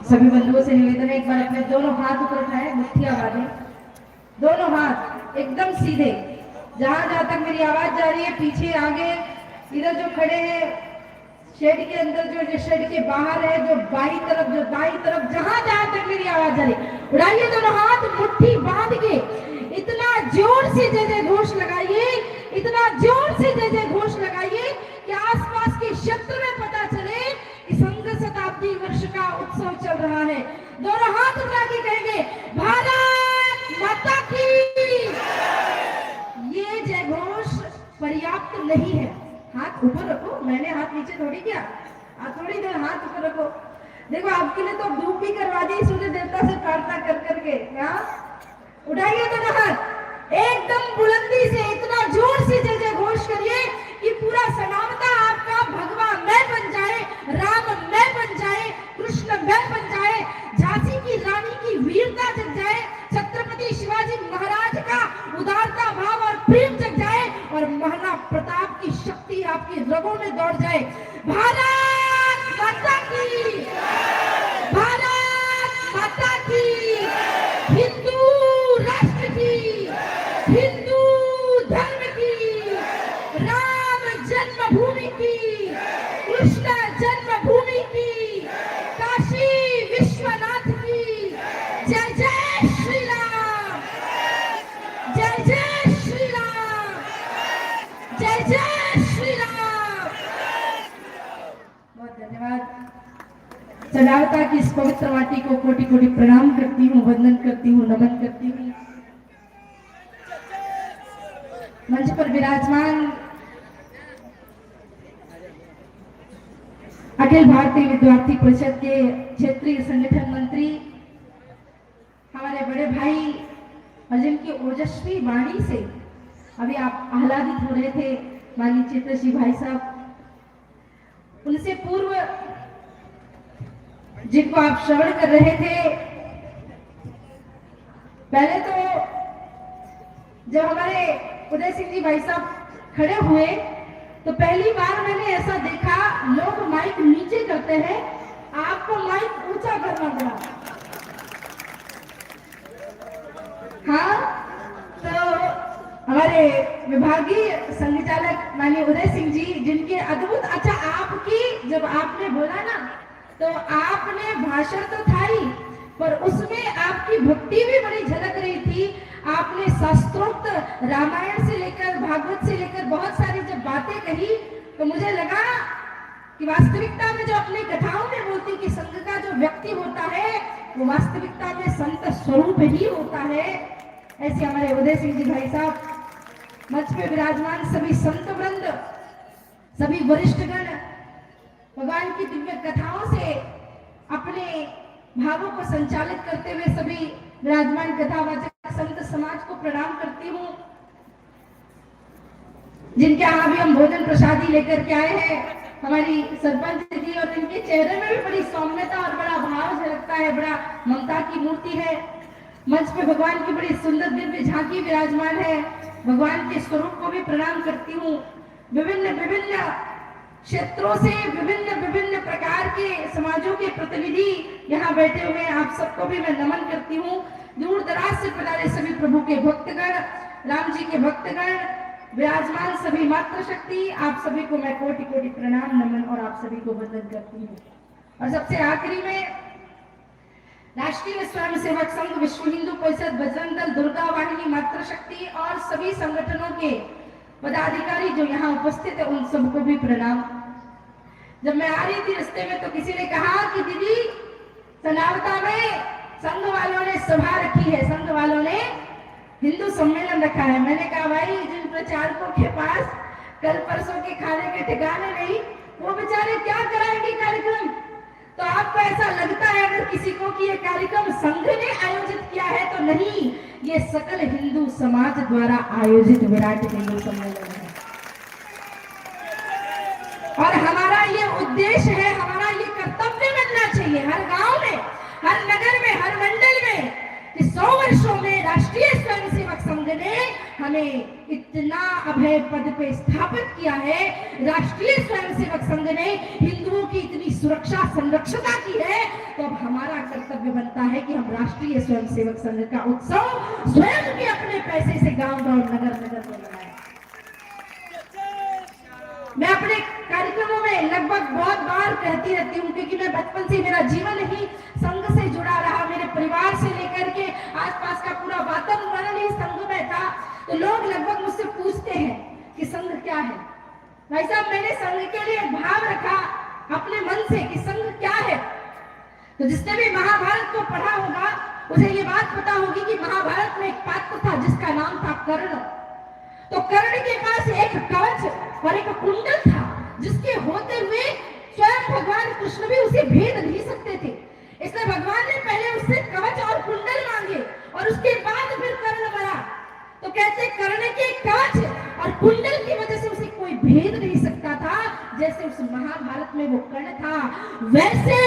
सभी बंधुओं से निवेदन है, एक बार अपने दोनों हाथ ऊपर उठाएं, मुट्ठियां बांधें, दोनों हाथ एकदम सीधे। जहां जहां तक मेरी आवाज जा रही है, पीछे आगे इधर जो खड़े हैं शेड के अंदर, जो शेड के बाहर है, जो बाई तरफ, जो दाई तरफ, जहां जहां तक मेरी आवाज जा रही, उड़ाइए दोनों हाथ, मुट्ठी बांध के इतना जोर से जय जय घोष लगाइए, इतना जोर से जय जय घोष लगाइए कि आसपास के क्षेत्र में पता चले कि संघ शताब्दी वर्ष का उत्सव चल रहा है। दोनों हाथ उठा के कहेंगे भारत माता की। ये जय घोष पर्याप्त नहीं है। हाथ ऊपर रखो, मैंने हाथ नीचे थोड़ी किया, थोड़ी देर हाथ ऊपर रखो। देखो आपके लिए तो धूप भी करवा दी सूर्य देवता से प्रार्थना कर करके। उठाइए दोनों हाथ, एकदम बुलंदी से इतना जोर से जय जय घोष करिए कि पूरा सनावता आपका भगवान मैं बन जाए, राम मैं बन जाए, कृष्ण मैं बन जाए, झांसी की रानी की वीरता जग जाए, छत्रपति शिवाजी महाराज का उदारता भाव और प्रेम जग जाए और महाराणा प्रताप की शक्ति आपकी रगों में दौड़ जाए। भारत माता की, भारत माता की, हिंदू राष्ट्र की, हिंदू धर्म की, राम जन्मभूमि की, कृष्ण जन्मभूमि की, काशी विश्वनाथ की, जय जय श्री राम, जय जय श्री राम, जय जय श्री राम। बहुत धन्यवाद। सनावता की इस पवित्र माटी को कोटि कोटि प्रणाम करती हूँ, वंदन करती हूँ, नमन करती हूँ। मंच पर विराजमान अखिल भारतीय विद्यार्थी परिषद के क्षेत्रीय संगठन मंत्री हमारे बड़े भाई और जिनकी ओजस्वी वाणी से अभी आप आह्लादित हो रहे थे माननीय चित्रश्री भाई साहब, उनसे पूर्व जिनको आप श्रवण कर रहे थे, पहले तो जब हमारे उदय सिंह जी भाई साहब खड़े हुए तो पहली बार मैंने ऐसा देखा, लोग माइक नीचे करते हैं, आपको माइक ऊंचा करना पड़ा। हाँ, तो हमारे विभागीय संचालक माननीय उदय सिंह जी, जिनके अद्भुत, अच्छा आपकी जब आपने बोला ना तो आपने भाषण तो था ही, पर उसमें आपकी भक्ति भी बड़ी झलक रही थी। आपने शास्त्रोक्त रामायण से लेकर भागवत से लेकर बहुत सारी जब बातें कही तो मुझे लगा कि वास्तविकता में जो अपनी कथाओं में बोलती कि संघ का जो व्यक्ति होता है वो वास्तविकता में संत स्वरूप ही होता है। ऐसे हमारे उदय सिंह जी भाई साहब, मंच पे विराजमान सभी संत वृंद, सभी वरिष्ठगण, भगवान की दिव्य कथाओं से अपने भावों को संचालित करते हुए सभी विराजमान कथावाचक संत समाज को प्रणाम करती हूँ, जिनके यहाँ भी हम भोजन प्रसादी लेकर के आए हैं। हमारी सरपंच जी, और इनके चेहरे में भी बड़ी सौम्यता और बड़ा भाव झलकता है, बड़ा ममता की मूर्ति है। मंच पे भगवान की बड़ी सुंदर दिव्य झांकी विराजमान है। भगवान के स्वरूप को भी प्रणाम करती हूँ। विभिन्न विभिन्न क्षेत्रों से विभिन्न विभिन्न प्रकार के समाजों के प्रतिनिधि यहाँ बैठे हुए हैं, आप सबको भी मैं नमन करती हूँ। दूर दराज से पधारे सभी प्रभु के भक्तगण, राम जी के भक्तगण, विराजमान सभी मातृशक्ति, आप सभी को मैं कोटि कोटि प्रणाम, नमन और आप सभी को वंदन करती हूँ। और सबसे आखिरी में राष्ट्रीय स्वयंसेवक संघ, विश्व हिंदू परिषद, बजरंग दल, दुर्गा वाहिनी, मातृशक्ति और सभी संगठनों के पदाधिकारी जो यहाँ उपस्थित है, उन सबको भी प्रणाम। जब मैं आ रही थी रास्ते में तो किसी ने कहा कि दीदी सनावता में संघ वालों ने सभा रखी है, संघ वालों ने हिंदू सम्मेलन रखा है। मैंने कहा भाई, जिन प्रचारकों के पास कल परसों के खाने के ठिकाने नहीं, वो बेचारे क्या कराएंगे कार्यक्रम। तो आपको ऐसा लगता है अगर किसी को कि ये कार्यक्रम संघ ने आयोजित किया है, तो नहीं, ये सकल हिंदू समाज द्वारा आयोजित विराट हिंदू सम्मेलन है। और हमारा ये उद्देश्य है, हमारा ये कर्तव्य बनना चाहिए हर गांव में, हर नगर में, हर मंडल में कि 100 वर्षों में राष्ट्रीय स्वयंसेवक संघ ने हमें इतना अभय पद पे स्थापित किया है, राष्ट्रीय स्वयंसेवक संघ ने हिंदुओं की इतनी सुरक्षा संरक्षता की है, तो अब हमारा कर्तव्य बनता है कि हम राष्ट्रीय स्वयंसेवक संघ का उत्सव स्वयं के अपने पैसे से गांव-गांव, नगर-नगर में मनाएं। मैं अपने कार्यक्रमों में लगभग बहुत बार कहती रहती हूँ, क्योंकि मैं बचपन से, मेरा जीवन ही संघ से जुड़ा रहा, मेरे परिवार से लेकर के आसपास का पूरा वातावरण ही संघ में था। तो लोग लगभग मुझसे पूछते हैं कि संघ क्या है। भाई साहब, मैंने संघ के लिए भाव रखा अपने मन से कि संघ क्या है। तो जिसने भी महाभारत को पढ़ा होगा उसे ये बात पता होगी कि महाभारत में एक पात्र था जिसका नाम था कर्ण। तो कर्ण के पास एक कवच और एक कुंडल था, जिसके होते हुए स्वयं भगवान कृष्ण भी उसे भेद नहीं सकते थे। इसलिए भगवान ने पहले उससे कवच और कुंडल मांगे और उसके बाद फिर कर्ण बना। तो कहते कर्ण के कवच और कुंडल की वजह से उसे कोई भेद नहीं सकता था। जैसे उस महाभारत में वो कर्ण था, वैसे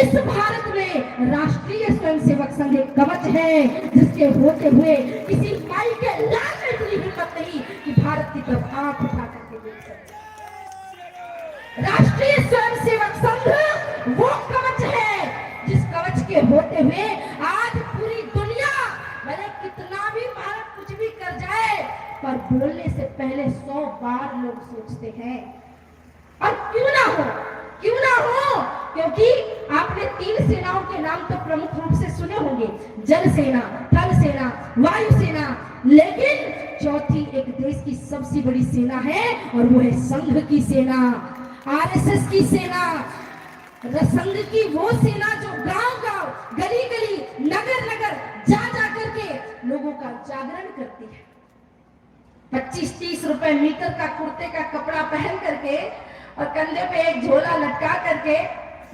इस भारत में राष्ट्रीय स्वयंसेवक संघ एक कवच है, जिसके होते हुए किसी माई के लाल में इतनी हिम्मत नहीं कि भारत की तरफ आंख उठा करके देख सके। राष्ट्रीय स्वयंसेवक संघ वो कवच है जिस कवच के होते हुए आज पूरी दुनिया, भले कितना भी भारत कुछ भी कर जाए, पर बोलने से पहले 100 बार लोग सोचते हैं। और क्यों ना हो, क्यों ना हो, क्योंकि आपने 3 सेनाओं के नाम तो प्रमुख रूप से सुने होंगे, जल सेना, थल सेना, वायु सेना, लेकिन चौथी एक देश की सबसे बड़ी सेना है और वो है संघ की सेना, आरएसएस की सेना, संघ की वो सेना जो गांव-गांव, गली-गली, नगर-नगर जा करके लोगों का जागरण करती है। 25-30 रुपए मीटर का कुर्ते का कपड़ा पहन करके और कंधे पे एक झोला लटका करके,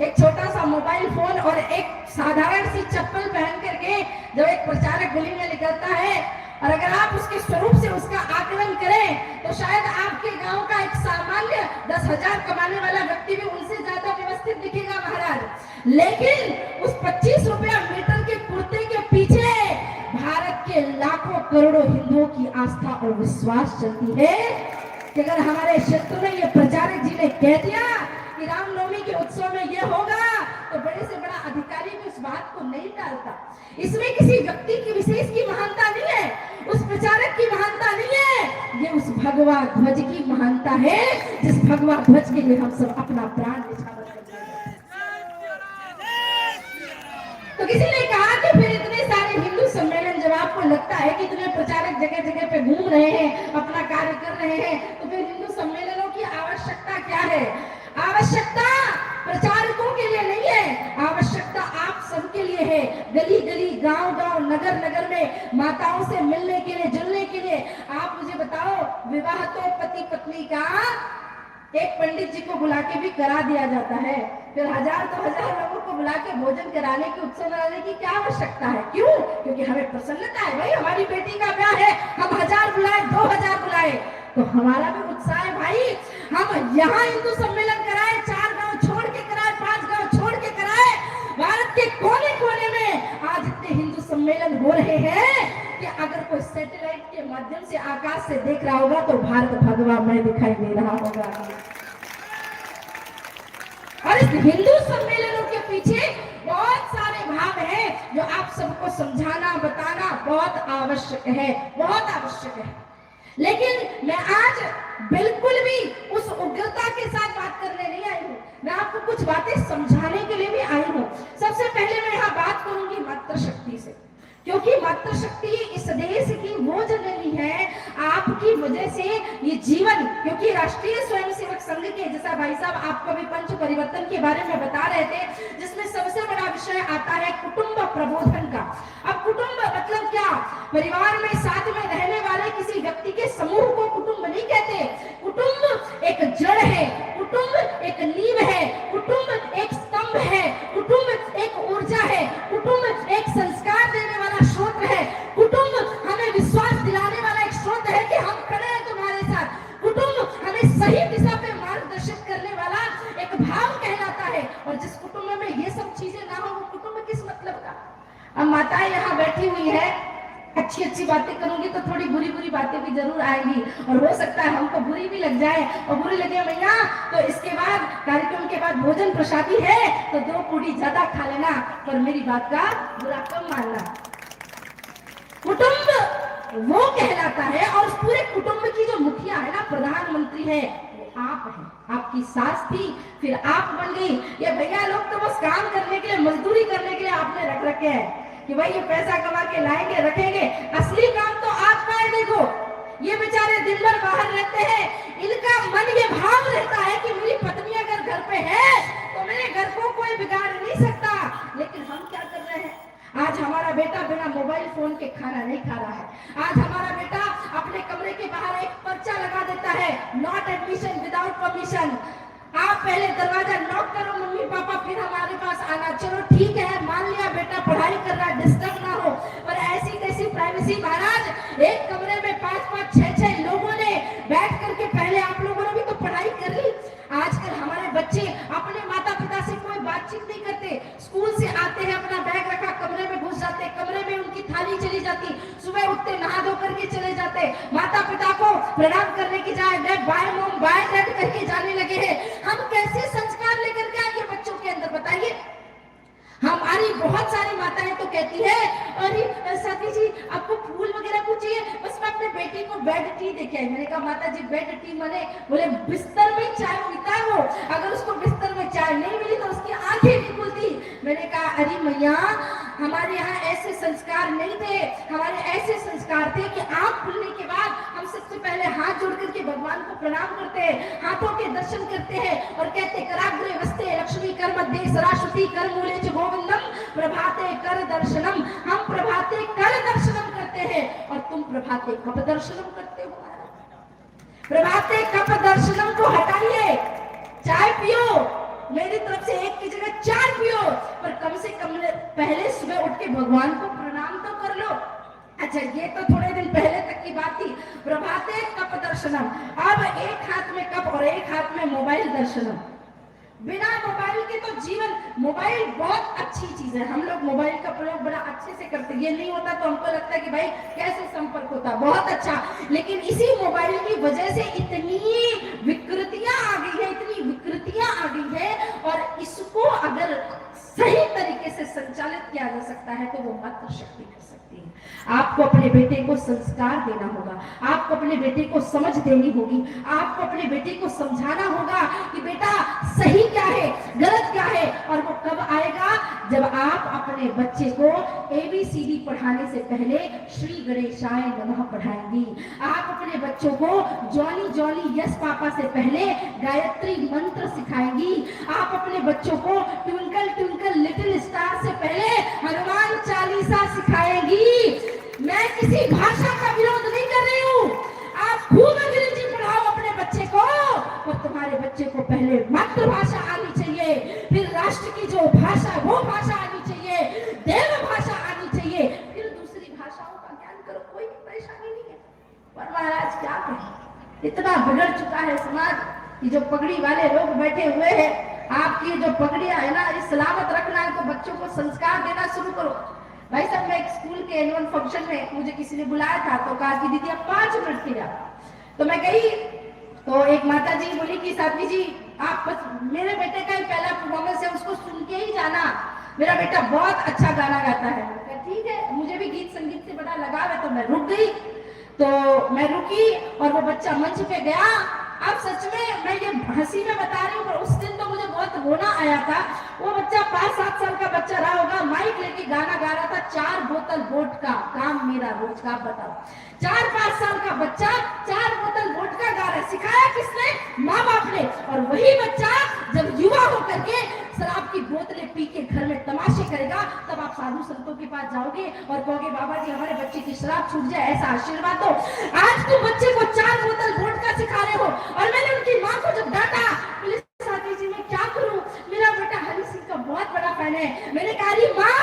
एक छोटा सा मोबाइल फोन और एक साधारण सी चप्पल पहन करके जब एक प्रचारक गली में निकलता है, और अगर आप उसके स्वरूप से उसका आकलन करें तो शायद आपके गांव का एक सामान्य 10,000 कमाने वाला व्यक्ति भी उनसे ज्यादा व्यवस्थित दिखेगा महाराज। लेकिन उस 25 रुपया मीटर के कुर्ते के पीछे भारत के लाखों करोड़ों हिंदुओं की आस्था और विश्वास चलती है कि अगर हमारे क्षेत्र में ये प्रचारक जी ने कह दिया कि रामनवमी के उत्सव में ये होगा, तो बड़े से बड़ा अधिकारी भी उस बात को नहीं टालता। इसमें किसी व्यक्ति की विशेष की महानता नहीं है, उस प्रचारक की महानता नहीं है, ये उस भगवा ध्वज की महानता है, जिस भगवा ध्वज के लिए हम सब अपना प्राण निछावर करते हैं। तो किसी ने कहा कि फिर इतने सारे हिंदू सम्मेलन, जब आपको लगता है कि इतने प्रचारक जगह जगह पे घूम रहे हैं, अपना कार्य कर रहे हैं, तो फिर हिंदू सम्मेलनों की आवश्यकता क्या है? आवश्यकता प्रचारकों के लिए नहीं है, आवश्यकता आप सबके लिए है। गली गली, गांव गांव, नगर नगर में माताओं से मिलने के लिए, जुलने के लिए। आप मुझे बताओ, विवाह तो पति पत्नी का एक पंडित जी को बुला के भी करा दिया जाता है, फिर 1000-2000 लोगों को बुला के भोजन कराने की, उत्सव मनाने की क्या आवश्यकता है? क्यों? क्योंकि हमें प्रसन्नता है, भाई हमारी बेटी का ब्याह है, हम 1000 बुलाए, 2000 बुलाए, तो हमारा भी उत्साह है भाई, हम यहाँ हिंदू सम्मेलन कराए, 4 गांव छोड़ के कराए, 5 गांव छोड़ के कराए। भारत के कोने कोने में आज इतने हिंदू सम्मेलन हो रहे हैं कि अगर कोई सैटेलाइट के माध्यम से आकाश से देख रहा होगा तो भारत भगवा में दिखाई दे रहा होगा। और इस हिंदू सम्मेलनों के पीछे बहुत सारे भाव हैं जो आप सबको समझाना, बताना बहुत आवश्यक है, बहुत आवश्यक है। लेकिन मैं आज बिल्कुल भी उस उग्रता के साथ बात करने नहीं आई हूँ, मैं आपको कुछ बातें समझाने के लिए भी आई हूँ। सबसे पहले मैं यहाँ बात करूंगी मातृशक्ति से, क्योंकि मातृशक्ति इस देश की वो जननी है, आपकी वजह से ये जीवन, क्योंकि राष्ट्रीय स्वयंसेवक संघ के, जैसा भाई साहब आपको भी पंच परिवर्तन के बारे में बता रहे थे, जिसमें सबसे बड़ा विषय आता है कुटुंब प्रबोधन का। अब कुटुंब मतलब क्या? परिवार में साथ में रहने वाले किसी व्यक्ति के समूह को कुटुंब नहीं कहते। कुटुंब एक जड़ है, कुटुंब एक नींव है, कुटुंब एक स्तंभ है, कुटुंब एक ऊर्जा है, कुटुंब एक संस्कार देने वाला स्रोत है, कुटुंब हमें विश्वास दिलाने वाला एक स्रोत है कि हम खड़े हैं तुम्हारे साथ, कुटुंब हमें सही दिशा पे मार्गदर्शन करने वाला एक भाव कहलाता है। और जिस कुटुंब में ये सब चीजें ना हो, वो कुटुंब किस मतलब का? अब माताएं यहाँ बैठी हुई है, अच्छी अच्छी बातें करूंगी तो थोड़ी बुरी बुरी बातें भी जरूर आएंगी, और हो सकता है हमको बुरी भी लग जाए, और बुरी लगे भैया तो इसके बाद कार्यक्रम के बाद भोजन प्रसादी है तो 2 पूड़ी ज्यादा खा लेना, पर मेरी बात का बुरा कम मानना। कुटुंब वो कहलाता है, और उस पूरे कुटुंब की जो मुखिया है ना, प्रधानमंत्री है, वो आप हैं। आपकी सास थी, फिर आप बन गई। ये भैया लोग तो बस काम करने के लिए, मजदूरी करने के लिए आपने रख रखे हैं कि भाई ये पैसा कमा के लाएंगे रखेंगे, असली काम तो आपका है। देखो ये बेचारे दिन भर बाहर रहते हैं, इनका मन ये भाव रहता है कि मेरी पत्नी अगर घर पे है तो मेरे घर को कोई बिगाड़ नहीं सकता। लेकिन हम क्या कर रहे हैं, आज हमारा बेटा बिना मोबाइल फोन के खाना नहीं खा रहा है। आज हमारा बेटा अपने कमरे के बाहर एक पर्चा लगा देता है, नॉट एडमिशन विदाउट परमिशन। आप पहले दरवाजा नॉक करो मम्मी पापा, फिर हमारे पास आना। चलो ठीक है, मान लिया बेटा पढ़ाई कर रहा है, डिस्टर्ब ना हो, पर ऐसी कैसी प्राइवेसी महाराज। एक कमरे में 5-5, 6-6 लोगों ने बैठ करके, पहले आप लोगों ने भी तो पढ़ाई कर ली। आजकल हमारे बच्चे अपने माता पिता से कोई बातचीत नहीं करते, स्कूल से आते हैं अपना बैग रखा कमरे में घुस जाते, कमरे में उनकी थाली चली जाती, सुबह उठते नहा धो करके चले जाते, माता पिता को प्रणाम करने की जाए बाय मॉम बाय डैड करके जाने लगे हैं। हम कैसे संस्कार लेकर के आएंगे बच्चों के अंदर, बताइए। हमारी बहुत सारी माताएं तो कहती है, अरे साथी जी आपको फूल वगैरह कुछ चाहिए, बस मैं अपने बेटी को बेड टी देके आई। मैंने कहा माता जी बेड टी माने, बोले बिस्तर में चाय पीता है वो, अगर उसको बिस्तर में चाय नहीं मिली तो उसकी आंखें नहीं खुलती। मैंने कहा अरे मैया हमारे यहाँ ऐसे संस्कार नहीं थे, हमारे ऐसे संस्कार थे कि आंख खुलने के बाद हम सबसे पहले हाथ जोड़ करके भगवान को प्रणाम करते हैं, हाथों के दर्शन करते हैं और कहते कराग्रे वस्ते लक्ष्मी कर मध्य सरस्वती कर मूले च गोविंदम प्रभाते कर दर्शनम। हम प्रभाते कर दर्शनम करते हैं और तुम प्रभाते कप दर्शनम करते हो। प्रभाते कप दर्शनम को हटाइए, चाय पियो, मेरी तरफ से एक की जगह 4 पियो, पर कम से कम पहले सुबह उठ के भगवान को प्रणाम तो कर लो। अच्छा ये तो थोड़े दिन पहले तक की बात थी, प्रभाते कप दर्शनम। अब एक हाथ में कप और एक हाथ में मोबाइल दर्शनम। बिना मोबाइल के तो जीवन, मोबाइल बहुत अच्छी चीज है, हम लोग मोबाइल का प्रयोग बड़ा अच्छे से करते हैं, ये नहीं होता तो हमको लगता है कि भाई कैसे संपर्क होता, बहुत अच्छा। लेकिन इसी मोबाइल की वजह से इतनी विकृतियां आ गई है, इतनी विकृतियां आ गई है, और इसको अगर सही तरीके से संचालित किया जा सकता है तो वो मात्र शक्ति कर सकती है। आपको अपने बेटे को संस्कार देना होगा, आपको अपने बेटे को समझ देनी होगी, आपको अपने बेटे को समझाना होगा कि बेटा सही क्या है गलत क्या है। और वो कब आएगा, जब आप अपने बच्चे को ABCD पढ़ाने से पहले श्री गणेशाय नमः पढ़ाएंगी, आप अपने बच्चों को जॉनी जॉनी यस पापा से पहले गायत्री मंत्र सिखाएंगी, आप अपने बच्चों को ट्विंकल ट्विंकल लिटिल स्टार से पहले हनुमान चालीसा सिखाएंगी। मैं किसी भाषा का विरोध नहीं कर रही हूँ, आप खूब अंग्रेजी पढ़ाओ अपने बच्चे को, और तुम्हारे बच्चे को पहले मातृभाषा आनी चाहिए, फिर राष्ट्र की जो भाषा है वो भाषा आनी चाहिए, देव भाषा आनी चाहिए, फिर दूसरी भाषाओं का ज्ञान करो, कोई परेशानी नहीं है। पर महाराज क्या कहें, इतना बिगड़ चुका है समाज कि जो पगड़ी वाले लोग बैठे हुए हैं, आपकी जो पगड़ियां है ना, इस सलामत रखना है तो बच्चों को संस्कार देना शुरू करो। भाई साहब मैं एक स्कूल के एनुअल फंक्शन में, मुझे किसी ने बुलाया था तो कहा कि दीदी आप 5 मिनट के लिए, तो मैं गई तो एक माता जी बोली कि साथी जी आप मेरे बेटे का ही पहला परफॉर्मेंस है, उसको सुन के ही जाना, मेरा बेटा बहुत अच्छा गाना गाता है। ठीक है, मुझे भी गीत संगीत से बड़ा लगाव है, तो मैं रुक गई। तो मैं रुकी और वो बच्चा मंच पे गया। अब सच में मैं ये हंसी में बता रही हूँ, पर उस दिन तो मुझे बहुत रोना आया था। वो बच्चा 5-7 साल का बच्चा रहा होगा, माइक लेके गाना गा रहा था, 4 बोतल वोडका काम मेरा रोज का। बताओ 4-5 साल का बच्चा 4 बोतल वोडका गा रहा है, सिखाया किसने? माँ बाप ने। और वही बच्चा जब युवा होकर के शराब की बोतलें पी के घर में तमाशे करेगा, तब आप साधु संतों के पास जाओगे और कहोगे बाबा जी हमारे बच्चे की शराब छूट जाए, ऐसा आशीर्वाद दो। आज तुम बच्चे को 4 बोतल वोडका सिखा रहे हो। और मैंने उनकी माँ को जब डांटा, पुलिस साथी जी मैं क्या करूं, मेरा बेटा हनी सिंह का बहुत बड़ा फैन है। मैंने कहा अरे माँ,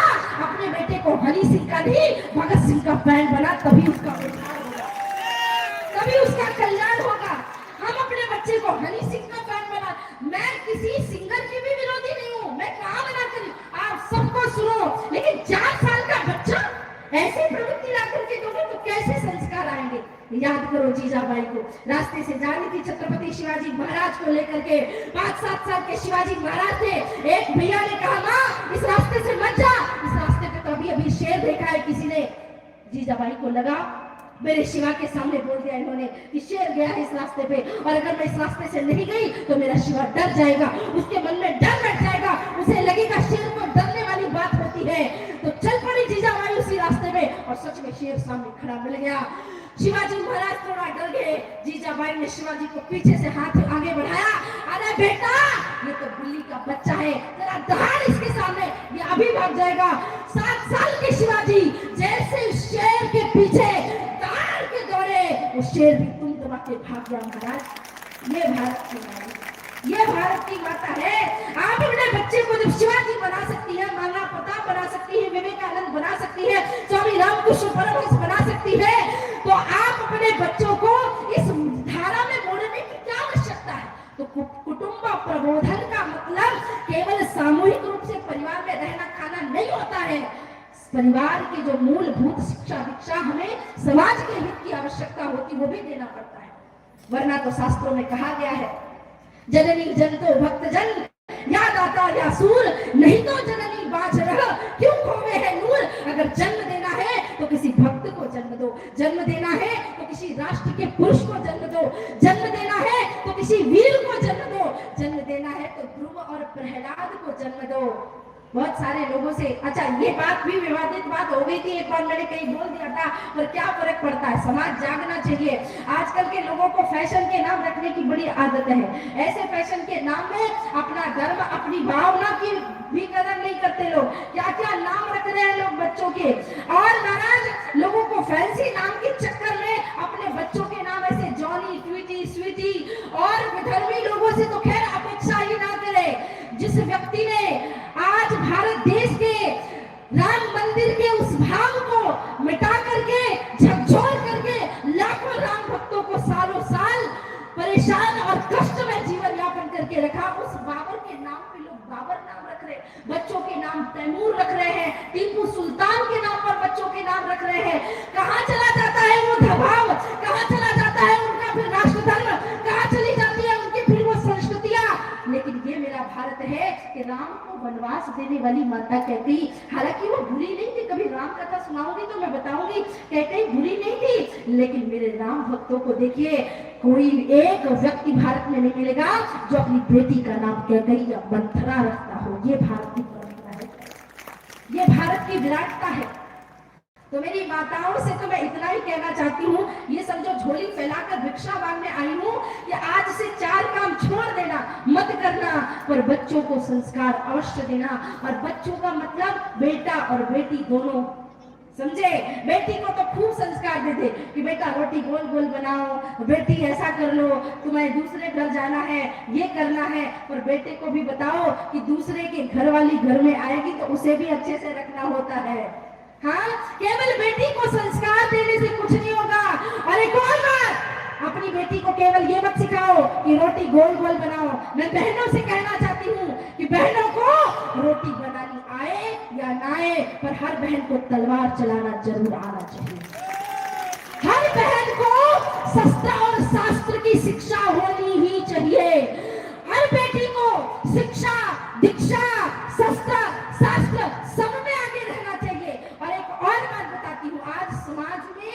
अपने बेटे को हनी सिंह का नहीं भगत सिंह का फैन बना, तभी उसका उद्धार होगा, तभी उसका कल्याण होगा। हम अपने बच्चे को हनी सिंह का फैन बना। मैं किसी सिंगर की भी विरोधी नहीं हूँ, मैं कहा मना करी, आप सबको सुनो, लेकिन 4 साल का बच्चा ऐसी प्रवृत्ति ला करके दोगे तो कैसे संस्कार आएंगे? याद करो जीजाबाई को, रास्ते से जा रही थी छत्रपति शिवाजी महाराज को लेकर के, 5-7 साल के शिवाजी महाराज थे। एक भैया ने कहा माँ इस रास्ते से मत जा, इस रास्ते पे तो अभी शेर देखा है किसी ने। जीजाबाई को लगा मेरे शिवा के सामने बोल दिया इन्होंने कि शेर गया है इस रास्ते पे, और अगर मैं इस रास्ते से नहीं गई तो मेरा शिवा डर जाएगा, उसके मन में डर बैठ जाएगा, उसे लगेगा शेर को डरने वाली बात होती है। तो चल पड़ी जीजाबाई उसी रास्ते में, और सच में शेर सामने खड़ा मिल गया। शिवाजी महाराज थोड़ा डर गए। जीजाबाई ने शिवाजी को पीछे से हाथ आगे बढ़ाया, अरे बेटा ये तो बिल्ली का बच्चा है, जरा दहाड़ इसके सामने, ये अभी भाग जाएगा। 7 साल के शिवाजी जैसे शेर के पीछे दहाड़ के दौड़े, वो शेर भी तुम दबा के भाग गया। महाराज ये भारत की माता, ये भारत की माता है। आप अपने बच्चे को जब शिवाजी बना सकती है, माला प्रताप बना सकती है, विवेकानंद बना सकती है, स्वामी रामकृष्ण परमहंस बना सकती है, तो आप अपने बच्चों को इस धारा में मोड़ने की क्या आवश्यकता है? तो कुटुंब प्रबोधन का मतलब केवल सामूहिक रूप से परिवार में रहना खाना नहीं होता है। परिवार की जो मूलभूत शिक्षा दीक्षा हमें समाज के हित की आवश्यकता होती वो भी देना पड़ता है, वरना तो शास्त्रों में कहा गया है जननी जन तो भक्त जन या दाता या सूर, नहीं तो जननी बाज रह क्यों खोवे है नूर। अगर जन्म देना है तो किसी भक्त को जन्म दो, जन्म देना है तो किसी राष्ट्र के पुरुष को जन्म दो, जन्म देना है तो किसी वीर को जन्म दो, जन्म देना है तो ध्रुव और प्रहलाद को जन्म दो। बहुत सारे लोगों से, अच्छा ये बात भी विवादित बात हो गई थी, एक बार मैंने कहीं बोल दिया था, पर क्या फर्क पड़ता है, समाज जागना चाहिए। आजकल के लोगों को फैशन के नाम रखने की बड़ी आदत है। ऐसे फैशन के नाम में अपना धर्म अपनी भावना की भी कदर नहीं करते लोग। क्या क्या नाम रख रहे हैं लोग बच्चों के, और महाराज लोगों को फैंसी नाम के चक्कर में अपने बच्चों के नाम ऐसे जॉनी ट्वीटी स्वीटी, और विधर्मी लोगों से तो खैर अपेक्षा ही ना करे। जिस व्यक्ति ने आज भारत देश के राम मंदिर के उस भाव को मिटा करके झकझोर करके लाखों राम भक्तों को सालों साल परेशान और कष्ट में जीवन यापन करके रखा, उस बाबर के नाम पे लोग बाबर नाम रख रहे, बच्चों के नाम तैमूर रख रहे हैं, टीपू सुल्तान के नाम पर बच्चों के नाम रख रहे हैं। कहाँ चला जाता है वो धभाव, कहाँ चला जाता है उनका फिर राष्ट्र धर्म, कहाँ चली जाती है उनकी फिर वो संस्कृतियां। लेकिन ये मेरा भारत है कि राम को वनवास देने वाली माता कहती, हालांकि वो बुरी नहीं थी, कभी राम कथा सुनाऊंगी तो मैं बताऊंगी कहती बुरी नहीं थी, लेकिन मेरे राम भक्तों को देखिए, कोई एक व्यक्ति भारत में नहीं मिलेगा जो अपनी बेटी का नाम कैकेयी या मंथरा रखता हो। ये भारत की परंपरा है, ये भारत की विराटता है। तो मेरी माताओं से तो मैं इतना ही कहना चाहती हूँ, ये समझो झोली फैलाकर भिक्षा मांगने आई हूँ कि आज से 4 काम छोड़ देना, मत करना, पर बच्चों को संस्कार अवश्य देना। और बच्चों का मतलब बेटा और बेटी दोनों, समझे? बेटी को तो खूब संस्कार दे दे कि बेटा रोटी गोल गोल बनाओ, बेटी ऐसा कर लो, तुम्हें दूसरे घर जाना है, ये करना है, पर बेटे को भी बताओ कि दूसरे के घर वाली घर में आएगी तो उसे भी अच्छे से रखना होता है। हाँ, केवल बेटी को संस्कार देने से कुछ नहीं होगा। और एक और बात, अपनी बेटी को केवल ये मत सिखाओ कि रोटी गोल गोल बनाओ। मैं बहनों से कहना चाहती हूँ कि बहनों को रोटी बनानी आए या ना आए, पर हर बहन को तलवार चलाना जरूर आना चाहिए। हर बहन को शस्त्र और शास्त्र की शिक्षा होनी ही चाहिए। हर बेटी को शिक्षा, दीक्षा, शस्त्र, शास्त्र सब में आगे रहना चाहिए। और एक और बात बताती हूँ, आज समाज में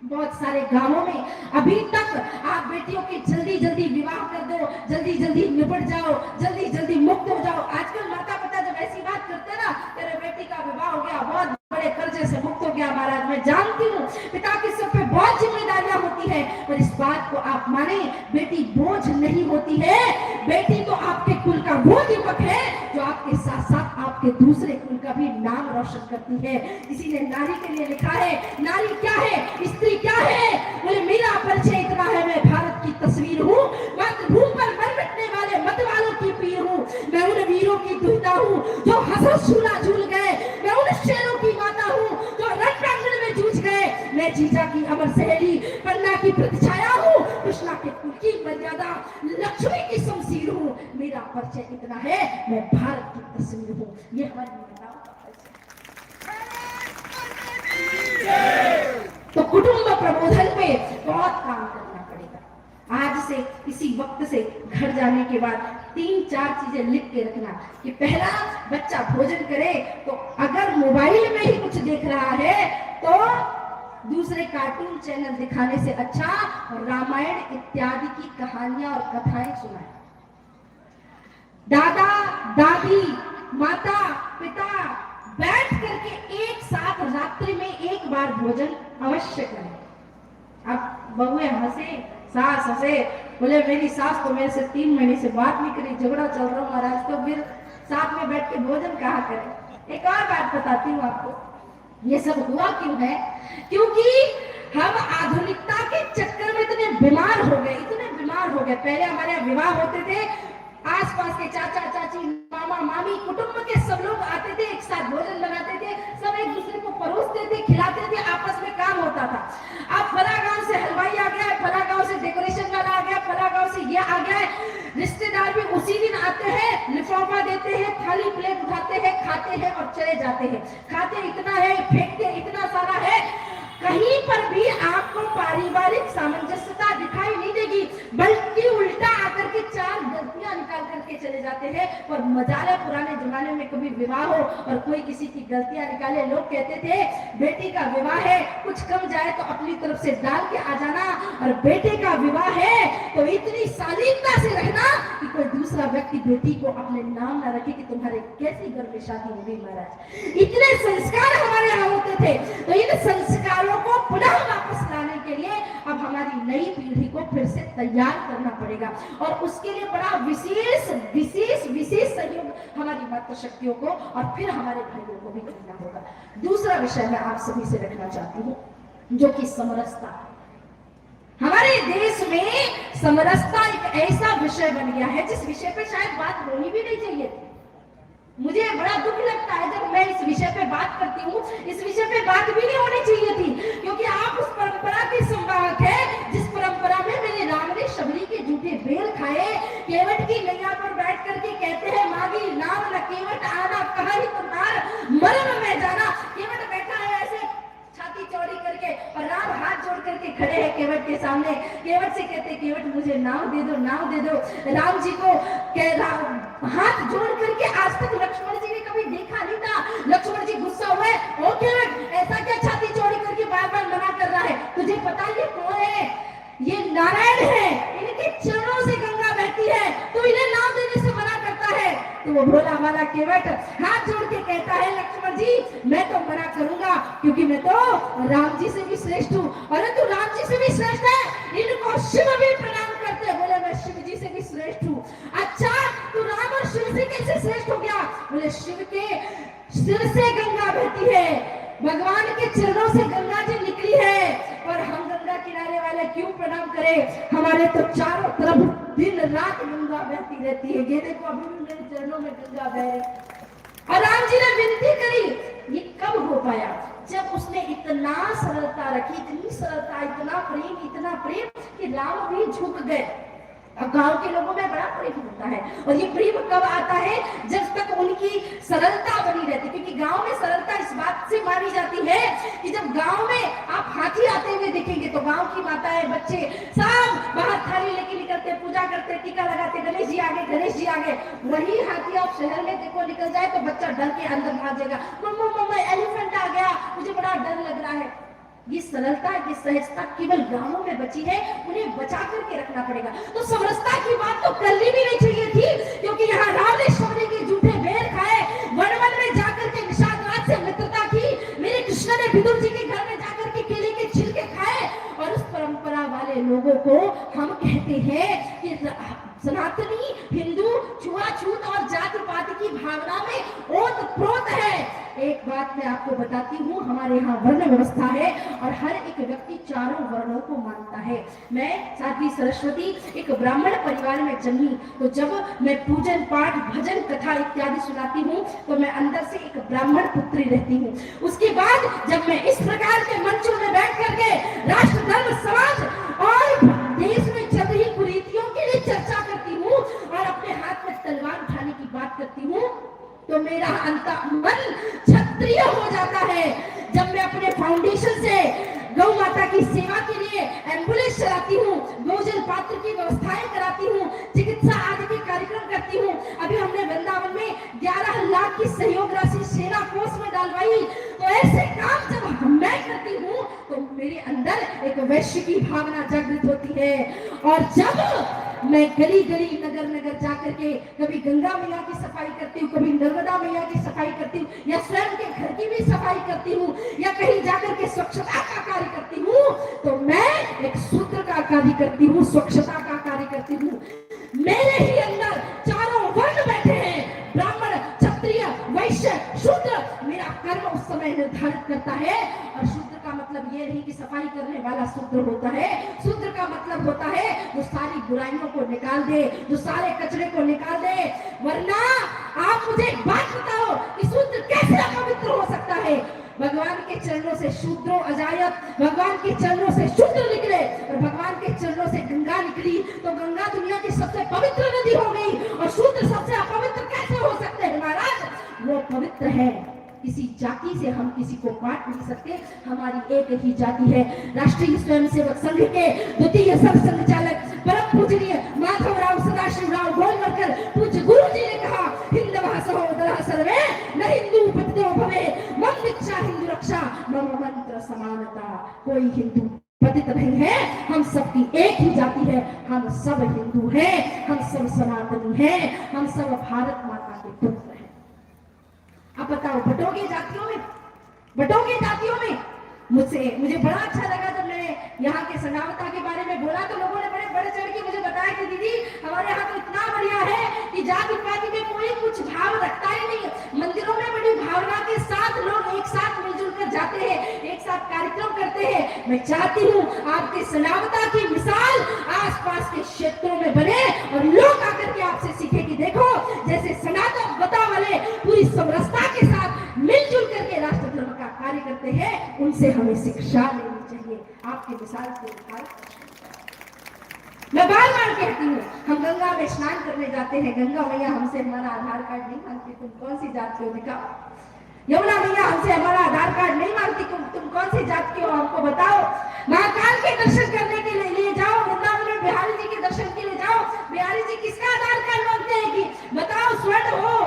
बहुत सारे गांवों में अभी तक आप बेटियों की जल्दी जल्दी विवाह कर दो, जल्दी जल्दी निपट जाओ, जल्दी जल्दी मुक्त हो जाओ। आजकल माता पिता जब ऐसी बात करते ना, तेरे बेटी का विवाह हो गया, बहुत बड़े कर्जे से मुक्त हो गया। महाराज मैं जानती हूँ पिता के सर पे बहुत जिम्मेदारियां होती है, पर इस बात को आप माने, बेटी बोझ नहीं होती है। बेटी तो आपके कुल का वो दीपक है जो आपके साथ साथ आपके दूसरे कुल का भी नाम रोशन करती है। किसी ने नारी के लिए लिखा है, नारी क्या है, स्त्री क्या है? बोले मेरा परिचय इतना है, मैं भारत की तस्वीर हूँ, मातृभूमि पर मर मिटने वाले मत वालों की पीर हूँ, मैं उन वीरों की दुहिता हूँ जो हंस झूला झूल गए, मैं उन शेरों की माता हूँ जो रण प्रांगण में जूझ गए, मैं जीजा की अमर सहेली, पन्ना की प्रतिछाया हूँ, कृष्णा के कुल की मर्यादा, लक्ष्मी की शमशीर हूँ। मेरा परिचय इतना है, मैं भारत की तस्वीर हूँ। ये हमारी माताओं का परिचय। कुटुंब प्रबोधन पे बहुत काम करना पड़ेगा। आज से इसी वक्त से घर जाने के बाद 3-4 चीजें लिख के रखना कि पहला, बच्चा भोजन करे तो अगर मोबाइल में ही कुछ देख रहा है तो दूसरे कार्टून चैनल दिखाने से अच्छा रामायण इत्यादि की कहानियां और कथाएं सुनाए। दादा दादी माता पिता बैठ करके एक साथ रात्रि में एक बार भोजन अवश्य करें। अब बहुएं हंसे, सास हंसे, बोले मेरी सास तो मेरे से 3 महीने से बात नहीं करी, झगड़ा चल रहा महाराज, तो फिर साथ में बैठ के भोजन कहाँ करें। एक और बात बताती हूँ आपको, ये सब हुआ क्यों है? क्योंकि हम आधुनिकता के चक्कर में इतने बीमार हो गए। पहले हमारे यहाँ विवाह होते थे, आसपास के चाचा चाची मामा मामी कुटुंब के सब लोग आते थे, एक साथ भोजन बनाते थे, सब एक दूसरे को परोसते थे, खिलाते थे, आपस में काम होता था। अब फला गांव से हलवाई आ गया, फला गांव से डेकोरेशन वाला आ गया, फला गांव से ये आ गया, रिश्तेदार भी उसी दिन आते हैं, लिफाफा देते हैं, थाली प्लेट उठाते हैं, खाते हैं और चले जाते हैं। खाते इतना है, फेंकते इतना सारा है, कहीं पर भी आपको पारिवारिक सामंजस्यता दिखाई नहीं देगी, बल्कि उल्टा आकर के 4 गलतियां निकाल करके चले जाते हैं। और मजाले पुराने जमाने में कभी विवाह हो और कोई किसी की गलतियां निकाले, लोग कहते थे बेटी का विवाह है, कुछ कम जाए तो अपनी तरफ से डाल के आ जाना, और बेटे का विवाह है तो इतनी शालीनता से रहना कि कोई दूसरा व्यक्ति बेटी को अपने नाम ना रखे कि तुम्हारे कैसी घर में शादी हो गई। महाराज, इतने संस्कार हमारे यहाँ होते थे। तो इन संस्कार को पुनः वापस लाने के लिए अब हमारी नई पीढ़ी को फिर से तैयार करना पड़ेगा, और उसके लिए बड़ा विशेष सहयोग हमारी मातृशक्तियों को और फिर हमारे भाइयों को भी करना होगा। दूसरा विषय मैं आप सभी से रखना चाहती हूँ, जो कि समरसता। हमारे देश में समरसता एक ऐसा विषय बन गया है जिस विषय पे शायद बात होनी भी नहीं चाहिए थी। मुझे बड़ा दुख लगता है जब मैं इस विषय पे बात करती हूँ, इस विषय पे बात भी नहीं होनी चाहिए थी, क्योंकि आप उस परंपरा के संवाहक हैं जिस परंपरा में मेरे राम ने शबरी के जूठे बेल खाए, केवट की नैया पर बैठ करके कहते हैं मागी नाम न केवट आना, कहा ही तुम्हार मर्म में जाना। केवट बैठा है ऐसे छाती चौड़ी करके और राम हाथ जोड़ करके खड़े हैं केवट के सामने। केवट से कहते केवट मुझे नाव दे दो, नाव दे दो। राम जी को हाथ जोड़ करके आज तक लक्ष्मण जी ने कभी देखा नहीं था। लक्ष्मण जी गुस्सा हुए, ओ केवट ऐसा क्या छाती चौड़ी करके बार बार मना कर रहा है, तुझे पता ये कौन है? ये नारायण है, इनके चरणों से गंगा बहती है, तो इन्हें नाम देने से मना करता है। तो वो भोला वाला केवट हाथ जोड़ के कहता है लक्ष्मण जी मैं तो मना करूंगा, क्योंकि मैं तो राम जी से भी श्रेष्ठ हूँ। अरे तू राम जी से भी श्रेष्ठ है, इनको शिव भी प्रणाम करते हैं। बोले मैं शिव जी से भी श्रेष्ठ हूँ। अच्छा तू राम और शिव से कैसे श्रेष्ठ हो गया? बोले शिव के सिर से गंगा बहती है, भगवान के चरणों से गंगा जी निकली है, और हम गंगा किनारे वाले क्यों प्रणाम करें? हमारे तो चारों तरफ दिन रात गंगा बहती रहती है। ये देखो अभी भी मेरे चरणों में गंगा बह रही। और राम जी ने विनती करी, ये कब हो पाया? जब उसने इतना सरलता रखी, इतनी सरलता, इतना प्रेम कि राम भी झुक गए। अब गांव के लोगों में बड़ा प्रेम होता है, और ये प्रेम कब आता है? जब तक उनकी सरलता बनी रहती, क्योंकि गांव में सरलता इस बात से मानी जाती है कि जब गांव में आप हाथी आते हुए देखेंगे तो गांव की माताएं बच्चे सब बाहर थाली लेके निकलते, पूजा करते, टीका लगाते, गणेश जी आगे, गणेश जी आगे। वही हाथी आप शहर में देखो निकल जाए तो बच्चा डर के अंदर भाग जाएगा, मम्मा एलिफेंट आ गया, मुझे बड़ा डर लग रहा है। ये सरलता, ये सहजता केवल गांवों में बची है, उन्हें बचा करके रखना पड़ेगा। तो समरसता की बात तो करनी भी नहीं चाहिए थी, क्योंकि यहाँ राम ने शबरी के जूठे बेर खाए, वन में जाकर के निषाद राज से मित्रता की, मेरे कृष्ण ने विदुर जी के घर में जाकर के केले के छिलके खाए। और उस परंपरा वाले लोगों को हम कहते हैं कि सनातनी हिंदू छुआछूत और जाति पाति की भावना में ओतप्रोत है। एक बात मैं आपको बताती हूँ, हमारे यहाँ वर्ण व्यवस्था है और हर एक व्यक्ति चारों वर्णों को मानता है। मैं साध्वी सरस्वती एक ब्राह्मण परिवार में जन्मी, तो जब मैं पूजन पाठ भजन कथा इत्यादि सुनाती हूँ तो मैं अंदर से एक ब्राह्मण पुत्री रहती हूँ। उसके बाद जब मैं इस प्रकार के मंचों में बैठ करके राष्ट्र धर्म समाज और देश में चल रही कुरीतियों के लिए चर्चा करती हूँ और अपने हाथ में तलवार उठाने की बात करती हूँ, तो मेरा मन क्षत्रिय हो जाता है। जब मैं अपने फाउंडेशन से गौ माता की की सेवा के लिए एम्बुलेंस चलाती हूँ, भोजन पात्र की व्यवस्थाएं कराती हूँ, चिकित्सा आदि के कार्यक्रम करती हूँ। अभी हमने वृंदावन में 11 लाख की सहयोग राशि सेना कोष में डालवाई। तो ऐसे काम जब मैं करती हूँ तो मेरे अंदर एक वैश्य की भावना जागृत होती है। और जब मैं गली गली नगर नगर जाकर के कभी गंगा मैया की सफाई करती हूँ, कभी नर्मदा मैया की सफाई करती हूँ, या स्वयं के घर की भी सफाई करती हूँ, या कहीं जाकर के स्वच्छता का कार्य करती हूँ, तो मैं एक सूत्र का कार्य करती हूँ, स्वच्छता का कार्य करती हूँ। मेरे ही अंदर चारों वर्ण बैठे हैं, ब्राह्मण, क्षत्रिय, वैश्य, शूद्र। मेरा कर्म उस समय निर्धारित करता है। और शूद्र का मतलब ये नहीं कि सफाई करने वाला शूद्र होता है। शूद्र का मतलब होता है जो सारी बुराइयों को निकाल दे, जो सारे कचरे को निकाल दे। वरना आप मुझे एक बात बताओ कि शूद्र कैसे अपवित्र हो सकता है? भगवान के चरणों से शूद्रो अजायत, भगवान के चरणों से शूद्र निकले और भगवान के चरणों से गंगा निकली, तो गंगा दुनिया की सबसे पवित्र नदी हो गई। और शूद्र सबसे अपवित्र कैसे हो सकते हैं महाराज? वो पवित्र है। किसी जाति से हम किसी को बांट नहीं सकते, हमारी एक ही जाति है। राष्ट्रीय स्वयंसेवक संघ के द्वितीय सर संचालक परम पूजनीय माधवराव सदाशिवराव गोलवलकर पूज्य गुरु जी ने कहा, हिंदवः सहोदरः सर्वे न हिंदू पतितो भवे, मम दीक्षा हिंदू रक्षा मम मंत्र समानता। कोई हिंदू पतित नहीं है, हम सबकी एक ही जाति है, हम सब हिंदू हैं, हम सब सनातनी हैं, हम सब भारत माता के पुत्र हैं। अब बताओ, बटोगे जातियों में, बटोगे जातियों में। मुझे बड़ा अच्छा लगा जब मैंने यहाँ के सनावता के बारे में बोला, तो लोगों ने बड़े बड़े चढ़ के मुझे बताया कि दीदी हमारे यहाँ तो इतना बढ़िया है कि जाति पाति में कोई कुछ भाव रखता ही नहीं। मंदिरों में बड़ी भावना के साथ लोग एक साथ मिलजुल कर जाते हैं, एक साथ कार्यक्रम करते हैं। मैं चाहती हूँ आपके सनावता की मिसाल आसपास के क्षेत्रों में बने और लोग आकर के आपसे सीखे कि देखो जैसे सनातन बता वाले पूरी समरसता के साथ मिलजुल करके राष्ट्र धर्म का कार्य करते हैं, उनसे हमें शिक्षा लेनी चाहिए। आपकी मिसाल के उठाए मैं बार बार कहती हूँ, हम गंगा में स्नान करने जाते हैं, गंगा मैया हमसे हमारा आधार कार्ड नहीं मांगती, तुम कौन सी जात के हो दिखाओ। यमुना मैया हमसे हमारा आधार कार्ड नहीं मांगती, तुम कौन सी जात के हो हमको बताओ। महाकाल के दर्शन करने के लिए जाओ, वृंदावन में बिहारी जी के दर्शन के लिए जाओ, बिहारी जी किसका आधार कार्ड मांगते हैं कि बताओ स्वर्ण हो,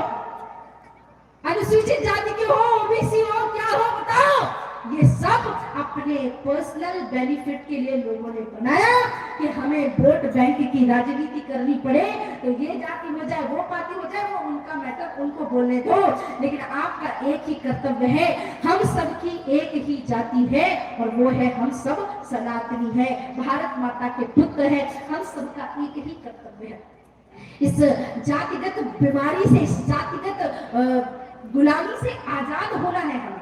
अनुसूचित जाति के हो, ओबीसी हो, क्या हो बताओ। ये सब अपने पर्सनल बेनिफिट के लिए लोगों ने बनाया कि हमें वोट बैंक की राजनीति करनी पड़े, तो ये जाति हो जाए, वो पार्टी हो जाए, वो उनका मैटर, उनको बोलने दो। लेकिन आपका एक ही कर्तव्य है, हम सबकी एक ही जाति है और वो है हम सब सनातनी है, भारत माता के पुत्र है, हम सबका एक ही कर्तव्य है। इस जातिगत बीमारी से, इस जातिगत गुलामी से आजाद होना है हमें।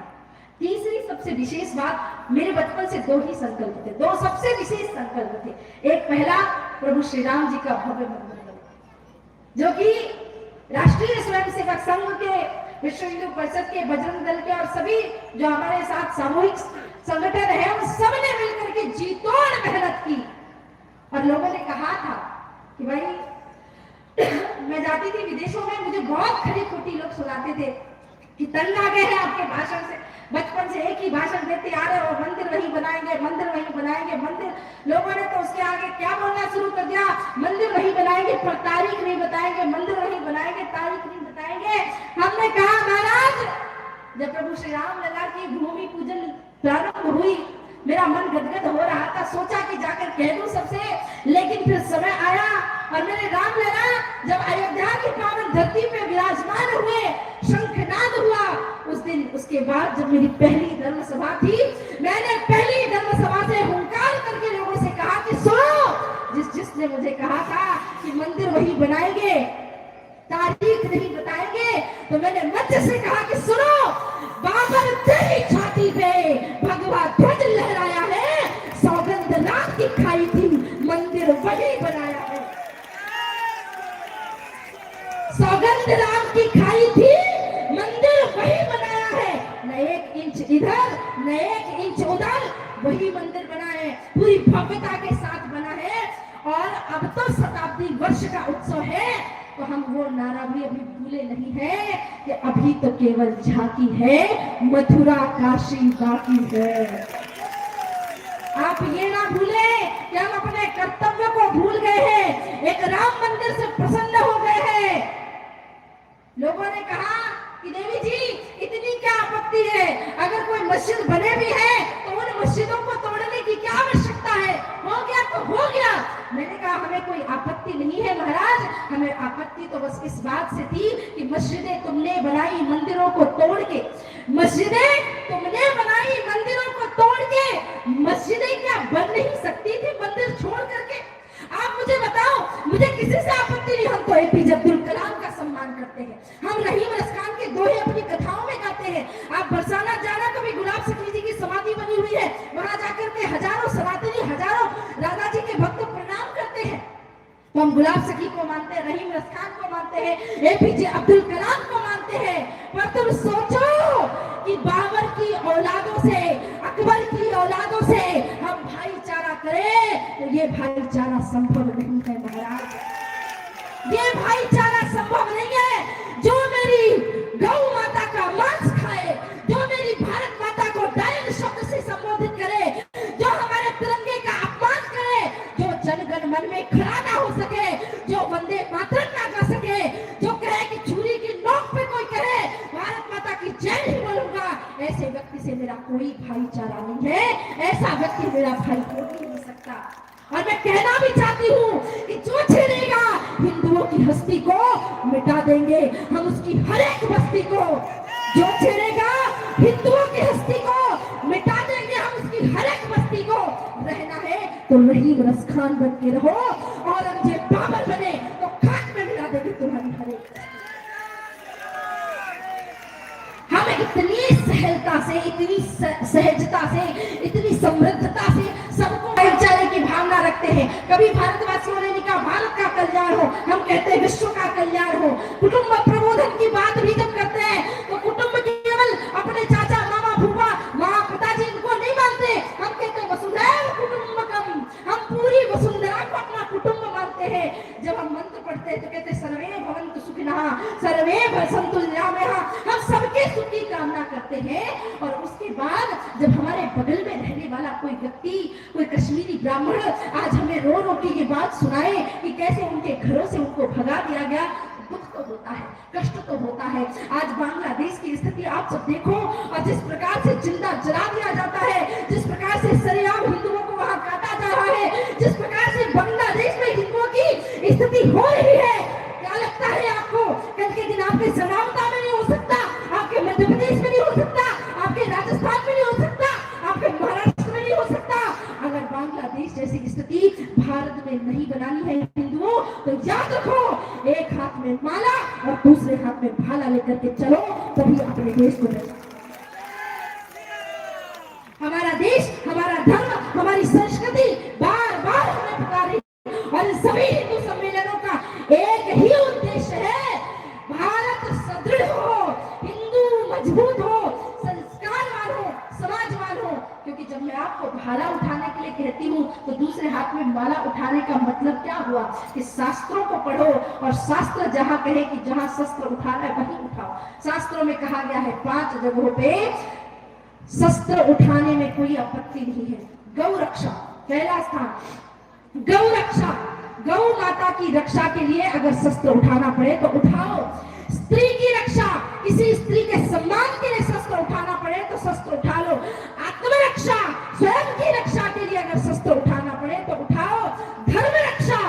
तीसरी सबसे विशेष बात, मेरे बचपन से दो ही संकल्प थे, दो सबसे विशेष संकल्प थे। एक पहला प्रभु श्री राम जी का भव्य मंदिर, जो कि राष्ट्रीय स्वयंसेवक संघ के, विश्व हिंदू परिषद के, बजरंग दल के और सभी जो हमारे साथ सामूहिक संगठन है, उन सब ने मिलकर के जी तोड़ मेहनत की। और लोगों ने कहा था कि भाई मैं जाती थी विदेशों में, मुझे बहुत खरी खोटी लोग सुनाते थे कि तंग आ गए हैं आपके भाषण से, बचपन से एक ही भाषण देते आ रहे हो, मंदिर वही बनाएंगे, मंदिर वही बनाएंगे, मंदिर। लोगों ने तो उसके आगे क्या बोलना शुरू कर दिया, मंदिर वही बनाएंगे पर तारीख नहीं बताएंगे, मंदिर वही बनाएंगे तारीख नहीं बताएंगे। हमने कहा महाराज, जब प्रभु श्री राम लला की भूमि पूजन प्रारंभ हुई, मेरा मन गदगद हो रहा था, सोचा कि जाकर कह दूं सबसे, लेकिन फिर समय आया और मेरे राम लला जब अयोध्या की पावन धरती पे विराजमान हुए, शंखनाद हुआ उस दिन। उसके बाद जब मेरी पहली धर्म सभा थी, मैंने पहली धर्म सभा से हुंकार करके लोगों से कहा कि सुनो, जिसने मुझे कहा था कि मंदिर वही बनाएंगे, तारीख नहीं बताएंगे, तो मैंने मंच से कहा कि सुनो, बाबर तेरी छाती पे भगवा ध्वज लहराया है, सौगंध रात की खाई थी, मंदिर वही बनाया है। सौगंध राम की खाई थी, मंदिर वही बनाया है। न एक इंच इधर न एक इंच उधर, वही मंदिर बना है, पूरी भव्यता के साथ बना है। और अब तो शताब्दी वर्ष का उत्सव है, तो हम वो नारा भी अभी भूले नहीं है कि अभी तो केवल झांकी है, मथुरा काशी बाकी है। आप ये ना भूले कि हम अपने कर्तव्य को भूल गए हैं, एक राम मंदिर से प्रसन्न हो गए हैं। लोगों ने कहा कि देवी जी इतनी क्या आपत्ति है, अगर कोई मस्जिद बने भी है तो उन मस्जिदों को तोड़ने की क्या आवश्यकता है, हो गया तो हो गया। मैंने कहा हमें कोई आपत्ति नहीं है महाराज, हमें आपत्ति तो बस इस बात से थी कि मस्जिदें तुमने बनाई मंदिरों को तोड़ के, मस्जिदें तुमने बनाई मंदिरों को तोड़ के, मस्जिदें क्या बन नहीं सकती थी मंदिर छोड़ करके? आप मुझे बताओ, मुझे किसी से आपत्ति नहीं, हम तो एपीजे अब्दुल कलाम का सम्मान करते हैं, हम रहीम रसखान के दोहे अपनी कथाओं में गाते हैं। आप बरसाना जाना, कभी गुलाब सखी जी की समाधि बनी हुई है, वहां जाकर के हजारों सनातनी, हजारों राधा जी के भक्त प्रणाम करते हैं। तो हम गुलाब सखी को मानते हैं, रहीम रसखान को मानते हैं, एपीजे अब्दुल कलाम को मानते हैं, पर तुम सोचो कि बाबर की औलादों से, अकबर की औलादों से हम भाईचारा करें तो ये भाईचारा संभव नहीं है महाराज, ये भाईचारा संभव नहीं है। जो मेरी गौ माता का मांस खाए, जो मेरी भारत माता को डायन शब्द से संबोधित करे, जो हमारे तिरंगे का अपमान करे, जो जनगण मन में खड़ा ना हो सके, जो वंदे मातरम ना गा सके, जो कहे कि छुरी की नोक पे कोई कहे भारत माता की जय ही बोलूंगा, ऐसे व्यक्ति से मेरा कोई भाईचारा नहीं है, ऐसा व्यक्ति मेरा भाई हो ही नहीं सकता। और मैं कहना भी चाहती हूँ कि जो छेड़ेगा हिंदुओं की हस्ती को मिटा देंगे हम, उसकी हर एक बस्ती को, जो छेड़ेगा हिंदुओं की हस्ती को मिटा देंगे हम, उसकी हर एक बस्ती को। रहना है तो रहीम रसखान बन के रहो, औरंगजेब बाबर बने तो खाक में मिला देंगे तुम्हारी हर एक। हम इतनी सहजता से, इतनी सहजता से, इतनी समृद्धता से सबको भाईचारे की भावना रखते हैं। कभी भारतवासियों ने कहा भारत का कल्याण हो, हम कहते हैं विश्व का कल्याण हो। कुटुंब प्रबोधन की बात भी जब करते हैं तो कुटुंब केवल अपने चाचा, मामा, फूफा, माँ, पिताजी इनको नहीं मानते, हम कहते हैं वसुधैव कुटुंबकम, हम पूरी वसुंधरा को अपना कुटुंब मानते हैं। जब हम मंत्र पढ़ते हैं तो कहते हैं सर्वे भवन्तु सुखिनः सर्वे सन्तु निरामयाः, हम सबके सुख की कामना करते हैं। और उसके बाद जब हमारे बगल में रहने वाला कोई व्यक्ति, कोई कश्मीरी ब्राह्मण आज हमें रो रो के ये बात सुनाए कि कैसे उनके घरों से उनको भगा दिया गया, दुख तो होता है, कष्ट तो होता है। आज बांग्लादेश की स्थिति आप सब देखो, और जिस प्रकार से जिंदा जला दिया जाता है, जिस प्रकार से सरेआम हिंदुओं को वहां काटा जा रहा है, जिस प्रकार से बांग्लादेश में हिंदुओं की स्थिति हो रही है, क्या लगता है आपको कल के दिन आपके समानता में नहीं हो सकता, आपके मध्य प्रदेश में नहीं हो सकता, आपके राजस्थान में नहीं हो सकता, आपके महाराष्ट्र में नहीं हो सकता? अगर बांग्लादेश जैसी स्थिति भारत में नहीं बनानी है हिंदुओं, तो याद रखो, एक हाथ में माला और दूसरे हाथ में भाला लेकर के चलो, तभी अपने देश को बचाओ। हमारा देश, हमारा धर्म, हमारी संस्कृति बार बार हमें पुकार रही है, और सभी हिंदू सम्मेलनों का एक ही उद्देश्य है, भारत सुदृढ़ हो, हिंदू मजबूत हो, संस्कारवान हो, समाजवान हो। क्योंकि जब मैं आपको भाला उठाने के लिए कहती हूँ तो दूसरे हाथ में माला उठाने का मतलब क्या हुआ कि शास्त्रों को पढ़ो, और शास्त्र जहाँ कहे कि जहाँ शस्त्र उठाना है वहीं उठाओ। शास्त्रों में कहा गया है 5 जगहों पे शस्त्र उठाने में कोई आपत्ति नहीं है। गौ रक्षा पहला स्थान, गौ रक्षा, गौ माता की रक्षा के लिए अगर शस्त्र उठाना पड़े तो उठाओ। स्त्री की रक्षा, किसी स्त्री के सम्मान के लिए शस्त्र उठाना पड़े तो शस्त्र उठा लो। आत्मरक्षा, स्वयं की रक्षा के लिए अगर शस्त्र उठाना पड़े तो उठाओ। धर्म रक्षा,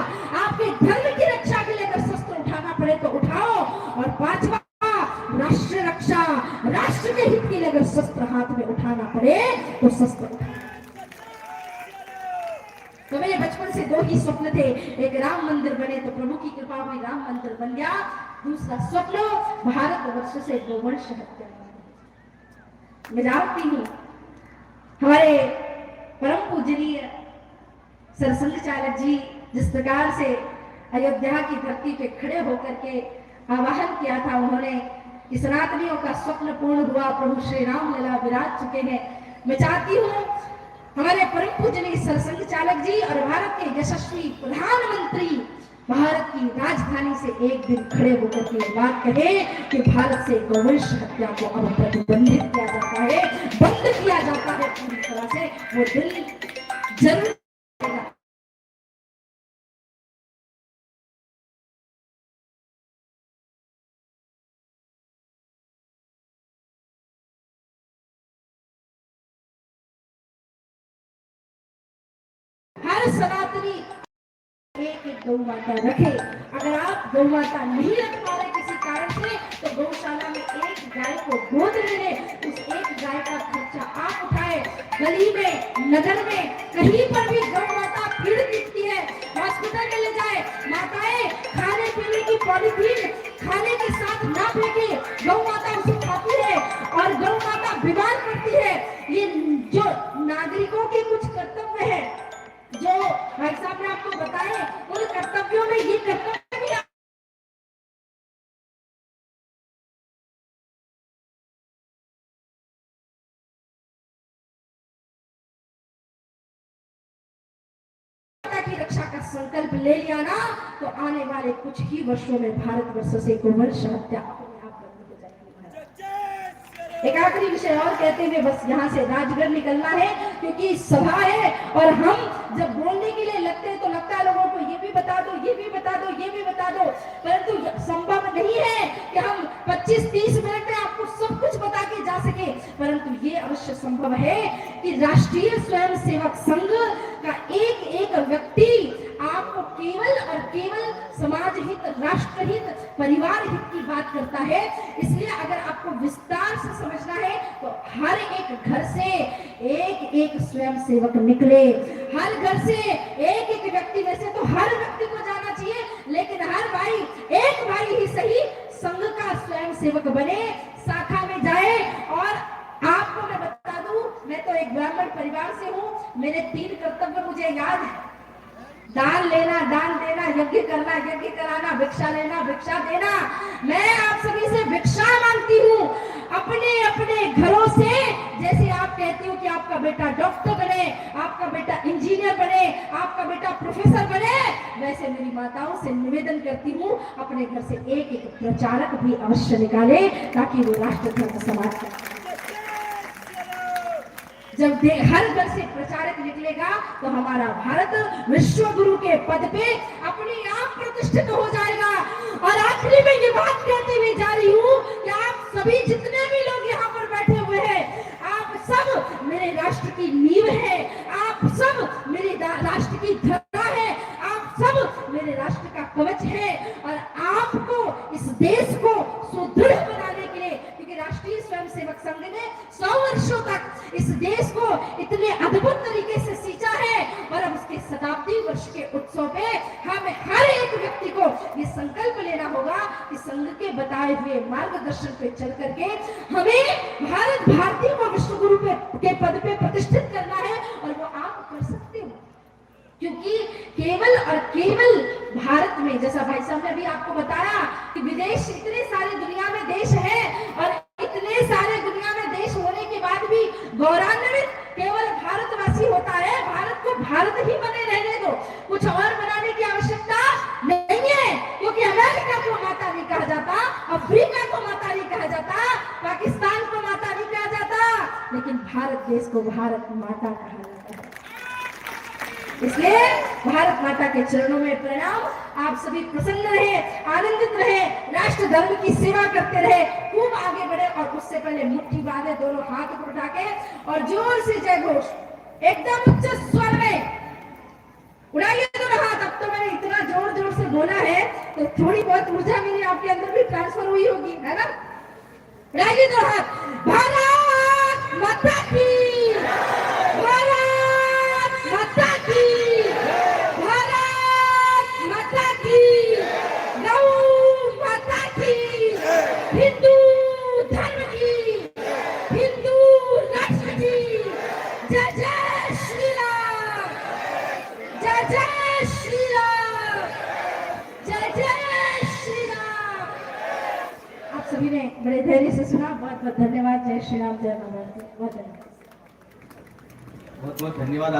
आपके धर्म की रक्षा के लिए अगर शस्त्र उठाना पड़े तो उठाओ। और 5वां राष्ट्र रक्षा, राष्ट्र के हित के लिए अगर शस्त्र हाथ में उठाना पड़े तो शस्त्र उठाओ। तो मेरे बचपन से 2 ही स्वप्न थे, एक राम मंदिर बने तो प्रभु की कृपा हुई राम मंदिर बन गया, दूसरा स्वप्न भारतवर्ष से गोवंश हत्या। मैं जानती हूँ हमारे परम पूजनीय सरसंघ चालक जी जिस प्रकार से अयोध्या की धरती पे खड़े होकर के आवाहन किया था, उन्होंने कि सनातनियों का स्वप्न पूर्ण हुआ, प्रभु श्री राम लला विराज चुके हैं। मैं चाहती हूँ हमारे परम पूजनीय सरसंघ चालक जी और भारत के यशस्वी प्रधानमंत्री भारत की राजधानी से एक दिन खड़े होकर के बात कहे कि भारत से गौवंश हत्या को अब प्रतिबंधित किया जाता है, बंद किया जाता है पूरी तरह से। वो दिन सनातनी एक एक गौ माता रखे। अगर आप गौ माता नहीं रख पा रहे किसी कारण से, तो गौशाला में एक गाय को गोद ले ले, उस एक गाय का खर्चा आप उठाए। गली में, नगर में, कहीं पर भी गौ माता भीड़ दिखती है, हॉस्पिटल में ले जाए। माताएं खाने पीने की पॉलीथीन खाने के साथ ना फेंके, गौ माता उसे खाती है और गौ माता बीमार पड़ती है। ये जो नागरिकों के कुछ कर्तव्य है, जो भाई साहब ने आपको बताए, उन कर्तव्यों में ये कर्तव्य भी की रक्षा का संकल्प ले लिया ना, तो आने वाले कुछ ही वर्षों में भारतवर्ष से गोवंश हत्या अपने आप बंद हो जाएगी। एक आखिरी विषय और कहते हुए बस यहाँ से राजगढ़ निकलना है, क्योंकि सभा है और हम जब बोलने के लिए लगते हैं तो लगता है लोगों को ये भी बता दो, ये भी बता दो, ये भी बता दो, परंतु संभव नहीं है कि हम 25-30 मिनट में आपको सब कुछ बता के जा सके। परंतु ये अवश्य संभव है कि राष्ट्रीय स्वयंसेवक संघ का एक एक व्यक्ति आपको केवल और केवल समाज हित, राष्ट्र हित, परिवार हित की बात करता है। इसलिए अगर आपको विस्तार से समझना है तो हर एक घर से एक एक स्वयंसेवक निकले, हर घर से एक एक व्यक्ति, वैसे तो हर व्यक्ति को जाना चाहिए, लेकिन हर भाई, एक भाई ही सही संघ का स्वयंसेवक बने, शाखा में जाए। और आपको मैं बता दूं, मैं तो एक ब्राह्मण परिवार से हूं, मेरे 3 कर्तव्य मुझे याद है। दान लेना, दान देना, यज्ञ करना, यज्ञ कराना, भिक्षा लेना, भिक्षा देना। मैं आप सभी से भिक्षा मांगती हूँ अपने अपने घरों से। जैसे आप कहती हो कि आपका बेटा डॉक्टर बने, आपका बेटा इंजीनियर बने, आपका बेटा प्रोफेसर बने, वैसे मेरी माताओं से निवेदन करती हूँ अपने घर से एक एक प्रचारक भी अवश्य निकाले, ताकि वो राष्ट्र धर्म समाज का जब हर घर से प्रचारक निकलेगा तो हमारा भारत विश्व गुरु के पद पे अपने आप प्रतिष्ठित हो जाएगा। और आखिरी में ये बात कहते हुए जा रही हूँ कि आप सभी जितने भी लोग यहाँ पर बैठे हुए हैं, आप सब मेरे राष्ट्र की नींव है, आप सब मेरे राष्ट्र की धरा है, आप सब मेरे राष्ट्र का कवच है। और आपको इस देश को सुदृढ़ बनाने के लिए, क्योंकि राष्ट्रीय स्वयंसेवक संघ ने 100 वर्षों तक इस देश को इतने अद्भुत तरीके से सींचा है, और अब उसके शताब्दी वर्ष के उत्सव पे हमें हर एक व्यक्ति को ये संकल्प लेना होगा कि संघ के बताए हुए मार्गदर्शन पे चल करके हमें भारत भारती को विश्व गुरु के पद पे प्रतिष्ठित करना है। और वो आप कर सकते हो, क्योंकि केवल और केवल भारत में, जैसा भाई साहब ने भी आपको बताया कि विदेश, इतने सारे दुनिया में देश है, और इतने सारे दुनिया में देश होने के बाद भी गौरवान्वित केवल भारतवासी होता है। भारत को भारत ही बने रहने दो, कुछ और बनाने की आवश्यकता नहीं है, क्योंकि अमेरिका को माता नहीं कहा जाता, अफ्रीका को माता नहीं कहा जाता, पाकिस्तान को माता नहीं कहा जाता, लेकिन भारत देश को भारत माता कहा जाता है। इसलिए भारत माता के चरणों में प्रणाम। आप सभी प्रसन्न रहे, आनंदित रहे, राष्ट्र धर्म की सेवा करते रहे, खूब आगे बढ़े। और उससे पहले मुट्ठी बांधे, दोनों हाथ ऊपर उठा के और जोर से जय घोष एकदम उच्च स्वर में उड़ाइए दोनों हाथ। अब तो मैंने इतना जोर जोर से बोला है तो थोड़ी बहुत ऊर्जा मेरी आपके अंदर भी ट्रांसफर हुई होगी, है ना? उड़ाइए दोनों हाथ। भारत माता की, भारत माता की, भारत माता की, गौ माता की, हिंदू धर्म की, हिंदू राष्ट्र की, जय जय श्री राम, जय जय श्री राम, जय जय श्री राम। आप सभी ने बड़े धैर्य से सुना, बहुत बहुत धन्यवाद। जय श्री राम, जय माता दी। बहुत बहुत धन्यवाद।